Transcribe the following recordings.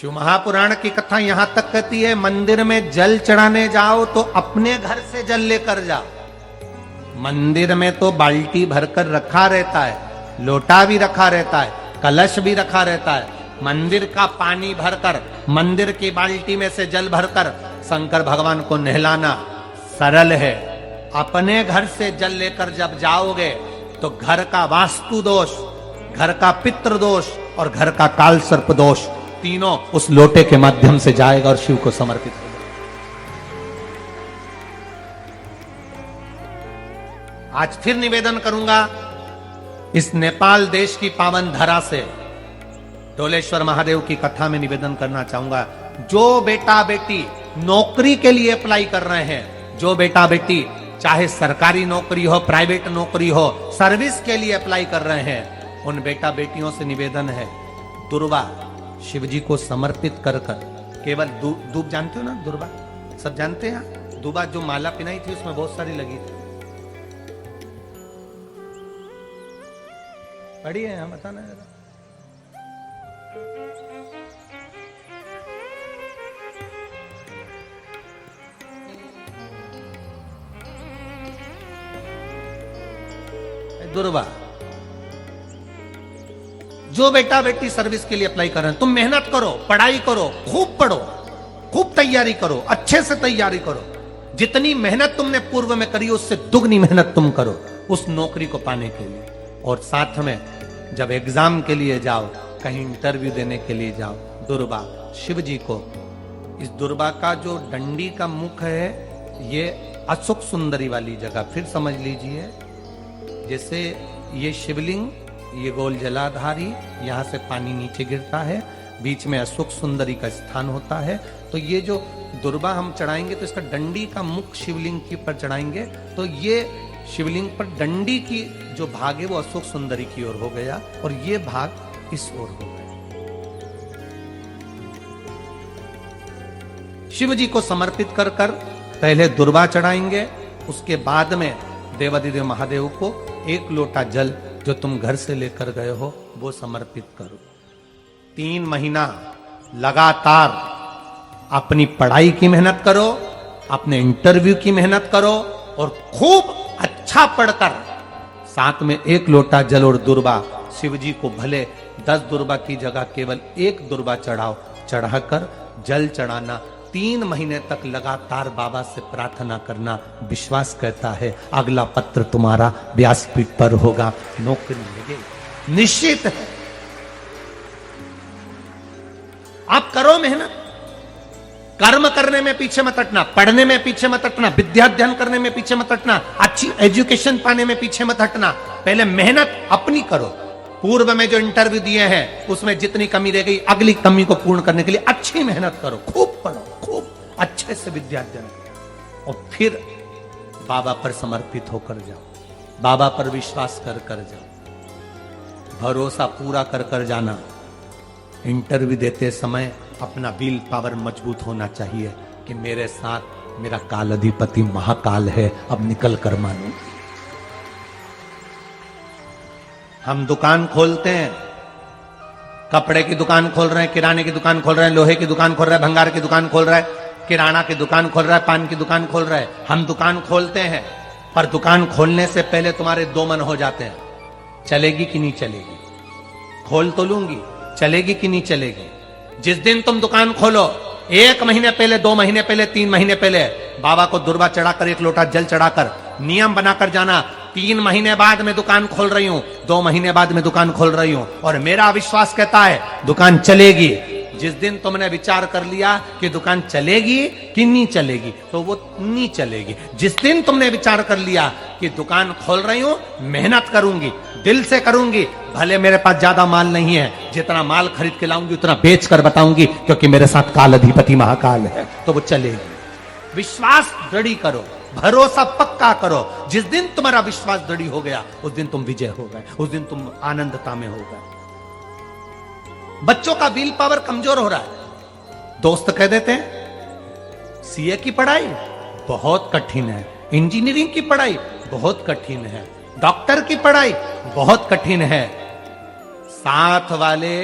शिव महापुराण की कथा यहां तक कहती है, मंदिर में जल चढ़ाने जाओ तो अपने घर से जल लेकर जाओ। मंदिर में तो बाल्टी भरकर रखा रहता है, लोटा भी रखा रहता है, कलश भी रखा रहता है। मंदिर का पानी भरकर, मंदिर की बाल्टी में से जल भरकर शंकर भगवान को नहलाना सरल है। अपने घर से जल लेकर जब जाओगे तो घर का वास्तु दोष, घर का पितृ दोष और घर का काल सर्प दोष तीनों उस लोटे के माध्यम से जाएगा और शिव को समर्पित होगा। आज फिर निवेदन करूंगा इस नेपाल देश की पावन धरा से, डोलेश्वर महादेव की कथा में निवेदन करना चाहूंगा। जो बेटा बेटी नौकरी के लिए अप्लाई कर रहे हैं, जो बेटा बेटी चाहे सरकारी नौकरी हो, प्राइवेट नौकरी हो, सर्विस के लिए अप्लाई कर रहे हैं, उन बेटा बेटियों से निवेदन है, दुर्वा शिव जी को समर्पित कर केवल दूब जानते हो ना, दुर्वा सब जानते हैं। दुर्वा जो माला पिनाई थी उसमें बहुत सारी लगी थी, पढ़ी है, हम बताना जरा। दुर्वा, जो बेटा बेटी सर्विस के लिए अप्लाई कर रहे हैं, तुम मेहनत करो, पढ़ाई करो, खूब पढ़ो, खूब तैयारी करो, अच्छे से तैयारी करो। जितनी मेहनत तुमने पूर्व में करी उससे दुगनी मेहनत तुम करो उस नौकरी को पाने के लिए। और साथ में जब एग्जाम के लिए जाओ, कहीं इंटरव्यू देने के लिए जाओ, दुर्वा शिव जी को, इस दुर्वा का जो डंडी का मुख है ये अशोक सुंदरी वाली जगह, फिर समझ लीजिए जैसे ये शिवलिंग, ये गोल जलाधारी, यहां से पानी नीचे गिरता है, बीच में अशोक सुंदरी का स्थान होता है। तो ये जो दुर्वा हम चढ़ाएंगे तो इसका डंडी का मुख शिवलिंग के पर चढ़ाएंगे तो ये शिवलिंग पर डंडी की जो भाग है वो अशोक सुंदरी की ओर हो गया और ये भाग इस ओर हो गया। शिव जी को समर्पित कर पहले दुर्वा चढ़ाएंगे, उसके बाद में देवाधिदेव महादेव को एक लोटा जल जो तुम घर से लेकर गए हो वो समर्पित करो। 3 महीना लगातार अपनी पढ़ाई की मेहनत करो, अपने इंटरव्यू की मेहनत करो और खूब अच्छा पढ़कर साथ में एक लोटा जल और दुर्वा, शिव जी को भले 10 दुर्वा की जगह केवल एक दुर्वा चढ़ाओ, चढ़ाकर जल चढ़ाना। 3 महीने तक लगातार बाबा से प्रार्थना करना। विश्वास कहता है अगला पत्र तुम्हारा व्यासपीठ पर होगा, नौकरी मिलेगी, निश्चित है। आप करो मेहनत, कर्म करने में पीछे मत हटना, पढ़ने में पीछे मत हटना, विद्या अध्ययन करने में पीछे मत हटना, अच्छी एजुकेशन पाने में पीछे मत हटना। पहले मेहनत अपनी करो। पूर्व में जो इंटरव्यू दिए हैं उसमें जितनी कमी रह गई, अगली कमी को पूर्ण करने के लिए अच्छी मेहनत करो, खूब पढ़ो, खूब अच्छे से विद्या अध्ययन करो और फिर बाबा पर समर्पित होकर जाओ, बाबा पर विश्वास कर जाओ, भरोसा पूरा कर जाना। इंटरव्यू देते समय अपना विल पावर मजबूत होना चाहिए कि मेरे साथ मेरा काल अधिपति महाकाल है, अब निकल कर मानो। हम दुकान खोलते हैं, कपड़े की दुकान खोल रहे हैं, किराने की दुकान खोल रहे हैं, लोहे की दुकान खोल रहे हैं, भंगार की दुकान खोल रहा है, किराना की दुकान खोल रहा है, पान की दुकान खोल रहा है। हम दुकान खोलते हैं पर दुकान खोलने से पहले तुम्हारे 2 मन हो जाते हैं, चलेगी कि नहीं चलेगी, खोल तो लूंगी, चलेगी कि नहीं चलेगी। जिस दिन तुम दुकान खोलो 1 महीने पहले, 2 महीने पहले, 3 महीने पहले बाबा को दुर्वा चढ़ाकर, एक लोटा जल चढ़ाकर नियम बनाकर जाना, 3 महीने बाद मैं दुकान खोल रही हूं, 2 महीने बाद मैं दुकान खोल रही हूं और मेरा विश्वास कहता है दुकान चलेगी। जिस दिन तुमने विचार कर लिया कि दुकान चलेगी कि नहीं चलेगी तो वो नहीं चलेगी। जिस दिन तुमने विचार कर लिया कि दुकान खोल रही हूं, मेहनत करूंगी, दिल से करूंगी, भले मेरे पास ज्यादा माल नहीं है, जितना माल खरीद के लाऊंगी उतना बेच कर बताऊंगी क्योंकि मेरे साथ काल अधिपति महाकाल है, तो वो चलेगी। विश्वास दृढ़ करो, भरोसा पक्का करो। जिस दिन तुम्हारा विश्वास दृढ़ हो गया उस दिन तुम विजय हो गए, उस दिन तुम आनंदता में हो गए। बच्चों का विल पावर कमजोर हो रहा है, दोस्त कह देते हैं सीए की पढ़ाई बहुत कठिन है, इंजीनियरिंग की पढ़ाई बहुत कठिन है, डॉक्टर की पढ़ाई बहुत कठिन है। साथ वाले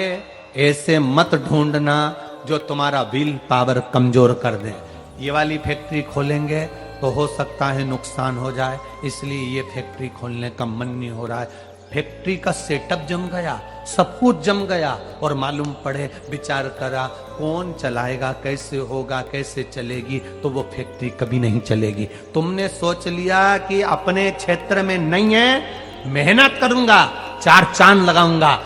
ऐसे मत ढूंढना जो तुम्हारा विल पावर कमजोर कर दे। ये वाली फैक्ट्री खोलेंगे तो हो सकता है नुकसान हो जाए, इसलिए ये फैक्ट्री खोलने का मन नहीं हो रहा है। फैक्ट्री का सेटअप जम गया, सब कुछ जम गया, और मालूम पड़े, विचार करा कौन चलाएगा, कैसे होगा, कैसे चलेगी, तो वो फैक्ट्री कभी नहीं चलेगी। तुमने सोच लिया कि अपने क्षेत्र में नहीं है, मेहनत करूंगा, चार चांद लगाऊंगा,